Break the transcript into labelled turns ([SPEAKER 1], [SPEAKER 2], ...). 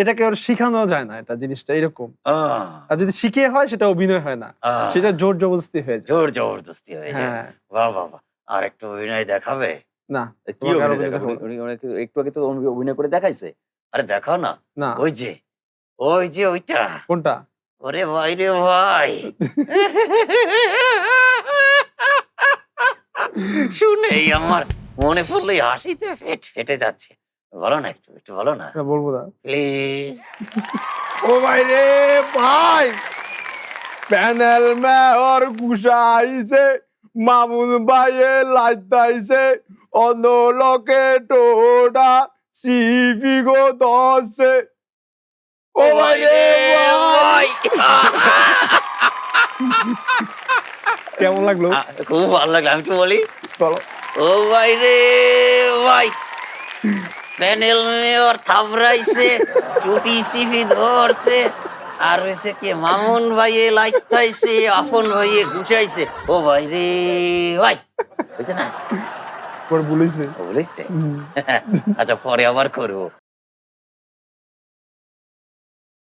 [SPEAKER 1] এটাকে ওর শিখানো যায় না, এটা জিনিসটা এরকম।
[SPEAKER 2] আহ,
[SPEAKER 1] আর যদি শিখিয়ে হয় সেটা অভিনয় হয় না,
[SPEAKER 2] আহ,
[SPEAKER 1] সেটা জোর জবরদস্তি হয়ে যায়।
[SPEAKER 2] জোর জবরদস্তি হয়ে যায়।
[SPEAKER 1] হ্যাঁ,
[SPEAKER 2] বাহ বাহ বাহ। আর একটু অভিনয় দেখাবে?
[SPEAKER 1] না
[SPEAKER 3] কি
[SPEAKER 1] তোমাকে আর
[SPEAKER 3] অভিনয়
[SPEAKER 1] অভিনয়
[SPEAKER 3] দেখা?
[SPEAKER 1] দেখাবো না।
[SPEAKER 3] উনি একটু আগে তো অভিনয় করে দেখাইছে।
[SPEAKER 2] আরে দেখাও না।
[SPEAKER 1] না,
[SPEAKER 2] ওই যে ওইটা।
[SPEAKER 1] কোনটা?
[SPEAKER 2] ওরে ভাই রে ভাই, শুনেই আমার মনে পড়লো হাসিতে পেট ফেটে যাচ্ছে। বলো না, একটু বলো না
[SPEAKER 1] না, বলবো না।
[SPEAKER 2] প্লিজ।
[SPEAKER 1] ও ভাই রে ভাই, প্যানেল মেয়র গুসাইছে, মামুন ভাইয়ে লাইতাইছে, অন্য লোকে টোডা সিফি গো দশে। ও ভাই রে ভাই, কেমন লাগলো?
[SPEAKER 2] খুব ভালো লাগলো। আমি একটু বলি,
[SPEAKER 1] বলো।
[SPEAKER 2] ও ভাই রে ভাই, প্যানেল মেয়র থাবড়াইছে, টুটি সিফি ধরছে, আর হয়েছে কি মামুন ভাইয়ে লাইতাইছে, আফন ভাইয়ে গুছাইছে। ও ভাই রে ভাই, বুঝছে না?
[SPEAKER 1] পরে বলেছে।
[SPEAKER 2] ও বলেছে। আচ্ছা, পরে আবার করবো।